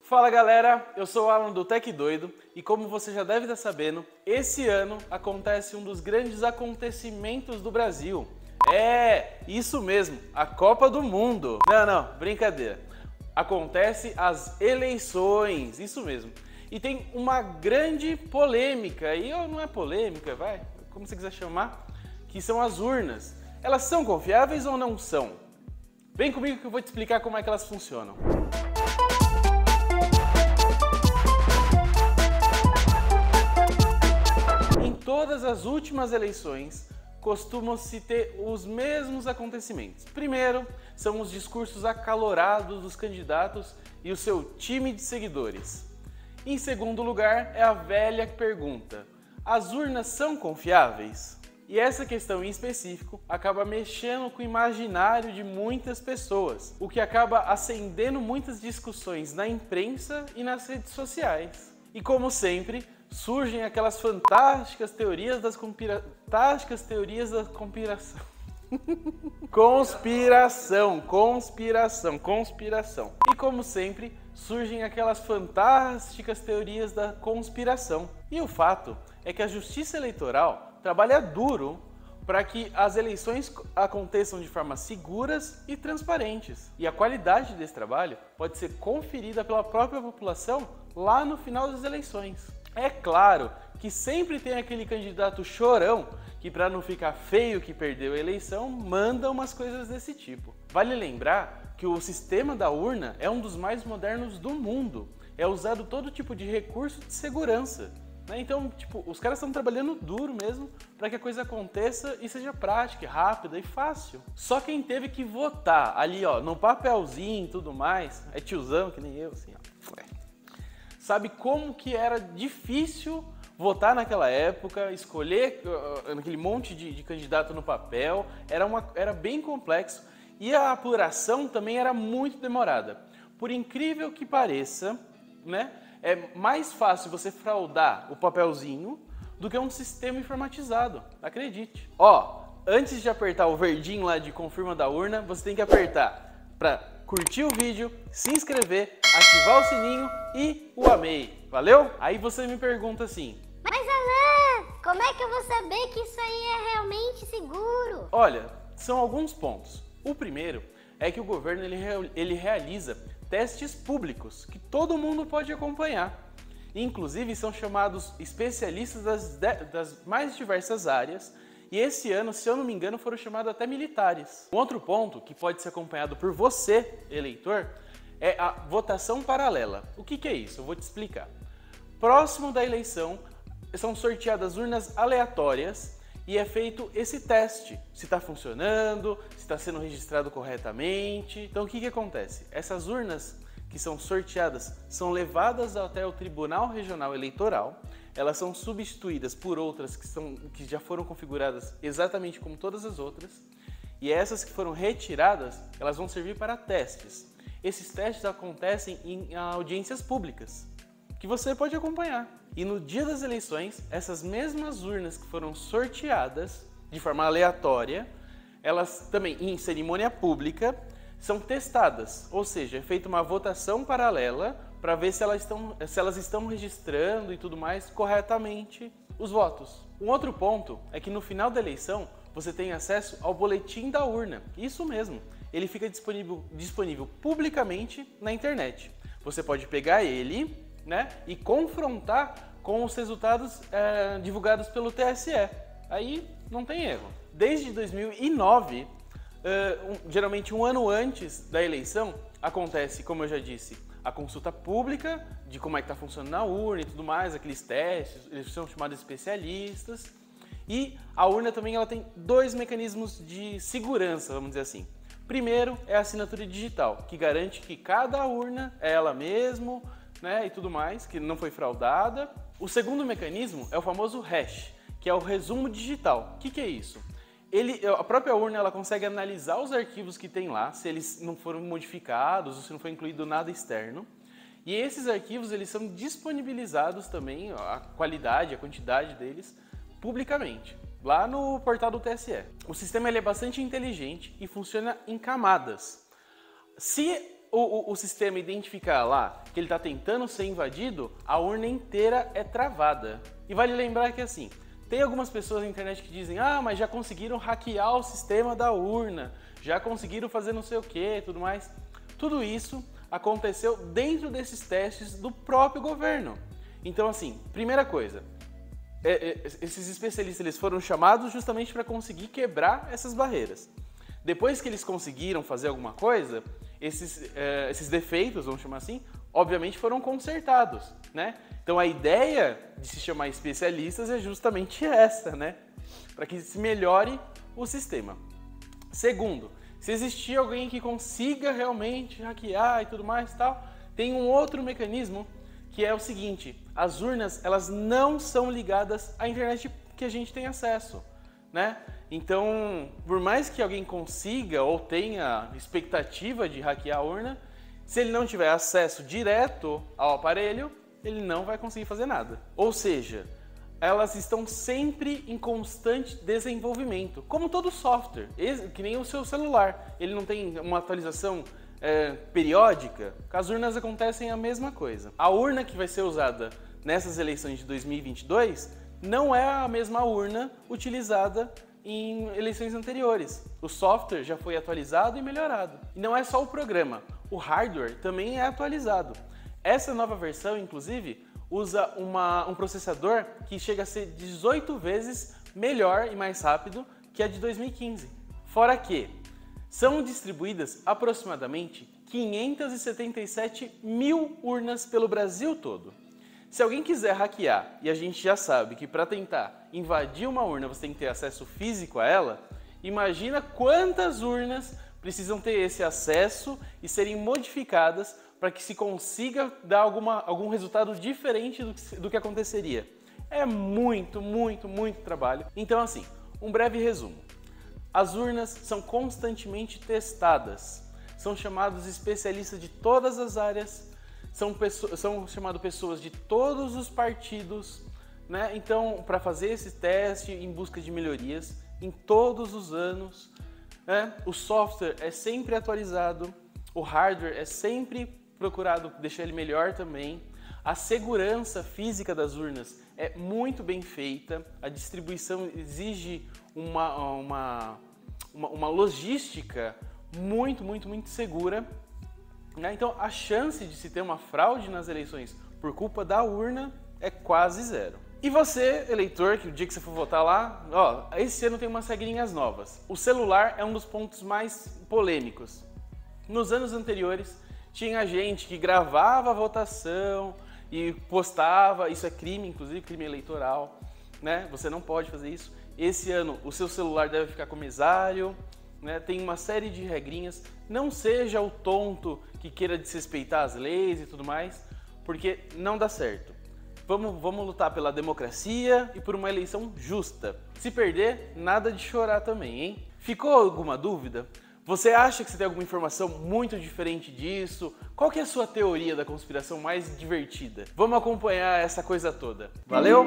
Fala galera, eu sou o Alan do Tech Doido e como você já deve estar sabendo, esse ano acontece um dos grandes acontecimentos do Brasil. É, isso mesmo, a Copa do Mundo. Não, brincadeira. Acontece as eleições, isso mesmo. E tem uma grande polêmica, e não é polêmica, vai, como você quiser chamar, que são as urnas. Elas são confiáveis ou não são? Vem comigo que eu vou te explicar como é que elas funcionam. Em todas as últimas eleições, costumam-se ter os mesmos acontecimentos. Primeiro, são os discursos acalorados dos candidatos e o seu time de seguidores. Em segundo lugar, é a velha pergunta: as urnas são confiáveis? E essa questão em específico acaba mexendo com o imaginário de muitas pessoas, o que acaba acendendo muitas discussões na imprensa e nas redes sociais. E como sempre, surgem aquelas fantásticas teorias da conspiração. E como sempre, surgem aquelas fantásticas teorias da conspiração. E o fato é que a Justiça Eleitoral trabalha duro para que as eleições aconteçam de forma seguras e transparentes. E a qualidade desse trabalho pode ser conferida pela própria população lá no final das eleições. É claro que sempre tem aquele candidato chorão que, para não ficar feio que perdeu a eleição, manda umas coisas desse tipo. Vale lembrar que o sistema da urna é um dos mais modernos do mundo. É usado todo tipo de recurso de segurança. Então, os caras estão trabalhando duro mesmo para que a coisa aconteça e seja prática, rápida e fácil. Só quem teve que votar ali, no papelzinho e tudo mais, é tiozão que nem eu, assim, sabe como que era difícil votar naquela época, escolher aquele monte de candidato no papel, era bem complexo e a apuração também era muito demorada. Por incrível que pareça, é mais fácil você fraudar o papelzinho do que um sistema informatizado, acredite. Antes de apertar o verdinho lá de confirma da urna, você tem que apertar para curtir o vídeo, se inscrever, ativar o sininho e o amei, valeu? Aí você me pergunta assim: mas Alan, como é que eu vou saber que isso aí é realmente seguro? Olha, são alguns pontos. O primeiro é que o governo ele realiza testes públicos que todo mundo pode acompanhar. Inclusive são chamados especialistas das mais diversas áreas e esse ano, se eu não me engano, foram chamados até militares. Um outro ponto que pode ser acompanhado por você, eleitor, é a votação paralela. O que é isso? Eu vou te explicar. Próximo da eleição, são sorteadas urnas aleatórias e é feito esse teste, se está funcionando, se está sendo registrado corretamente. Então o que acontece? Essas urnas que são sorteadas são levadas até o Tribunal Regional Eleitoral, elas são substituídas por outras que já foram configuradas exatamente como todas as outras, e essas que foram retiradas, elas vão servir para testes. Esses testes acontecem em audiências públicas, que você pode acompanhar. E no dia das eleições, essas mesmas urnas que foram sorteadas de forma aleatória, elas também em cerimônia pública são testadas, ou seja, é feita uma votação paralela para ver se elas estão registrando e tudo mais corretamente os votos. Um outro ponto é que no final da eleição você tem acesso ao boletim da urna. Isso mesmo, ele fica disponível publicamente na internet. Você pode pegar ele, e confrontar com os resultados divulgados pelo TSE. Aí não tem erro. Desde 2009, geralmente um ano antes da eleição, acontece, como eu já disse, a consulta pública de como é que está funcionando a urna e tudo mais, aqueles testes, eles são chamados especialistas. E a urna também ela tem dois mecanismos de segurança, vamos dizer assim. Primeiro é a assinatura digital, que garante que cada urna é ela mesma, e tudo mais, que não foi fraudada. O segundo mecanismo é o famoso hash, que é o resumo digital. O que é isso? A própria urna ela consegue analisar os arquivos que tem lá, se eles não foram modificados ou se não foi incluído nada externo. E esses arquivos eles são disponibilizados também, a qualidade, a quantidade deles, publicamente, lá no portal do TSE. O sistema ele é bastante inteligente e funciona em camadas. Se o sistema identificar lá que ele está tentando ser invadido, a urna inteira é travada. E vale lembrar que assim, tem algumas pessoas na internet que dizem: ah, mas já conseguiram hackear o sistema da urna, já conseguiram fazer não sei o que, tudo mais. Tudo isso aconteceu dentro desses testes do próprio governo. Então assim, primeira coisa, esses especialistas eles foram chamados justamente para conseguir quebrar essas barreiras. Depois que eles conseguiram fazer alguma coisa, esses defeitos, vamos chamar assim, obviamente foram consertados, né? Então a ideia de se chamar especialistas é justamente essa, né? Para que se melhore o sistema. Segundo, se existir alguém que consiga realmente hackear e tudo mais e tal, tem um outro mecanismo que é o seguinte: as urnas elas não são ligadas à internet que a gente tem acesso, né? Então, por mais que alguém consiga ou tenha expectativa de hackear a urna, se ele não tiver acesso direto ao aparelho, ele não vai conseguir fazer nada. Ou seja, elas estão sempre em constante desenvolvimento, como todo software, que nem o seu celular. Ele não tem uma atualização periódica. Com as urnas acontecem a mesma coisa. A urna que vai ser usada nessas eleições de 2022 não é a mesma urna utilizada em eleições anteriores. O software já foi atualizado e melhorado. E não é só o programa, o hardware também é atualizado. Essa nova versão, inclusive, usa um processador que chega a ser 18 vezes melhor e mais rápido que a de 2015. Fora que são distribuídas aproximadamente 577 mil urnas pelo Brasil todo. Se alguém quiser hackear, e a gente já sabe que para tentar invadir uma urna você tem que ter acesso físico a ela, imagina quantas urnas precisam ter esse acesso e serem modificadas para que se consiga dar algum resultado diferente do que aconteceria. É muito, muito, muito trabalho. Então assim, um breve resumo. As urnas são constantemente testadas, são chamados especialistas de todas as áreas, são chamadas pessoas de todos os partidos, né? Então, para fazer esse teste em busca de melhorias em todos os anos, né? O software é sempre atualizado, o hardware é sempre procurado deixar ele melhor também, a segurança física das urnas é muito bem feita, a distribuição exige uma logística muito, muito, muito segura. Então, a chance de se ter uma fraude nas eleições por culpa da urna é quase zero. E você, eleitor, que o dia que você for votar lá, esse ano tem umas regrinhas novas. O celular é um dos pontos mais polêmicos. Nos anos anteriores, tinha gente que gravava a votação e postava, isso é crime, inclusive crime eleitoral, né? Você não pode fazer isso. Esse ano, o seu celular deve ficar comissário, né? Tem uma série de regrinhas. Não seja o tonto que queira desrespeitar as leis e tudo mais, porque não dá certo. Vamos lutar pela democracia e por uma eleição justa. Se perder, nada de chorar também, hein? Ficou alguma dúvida? Você acha que você tem alguma informação muito diferente disso? Qual que é a sua teoria da conspiração mais divertida? Vamos acompanhar essa coisa toda. Valeu?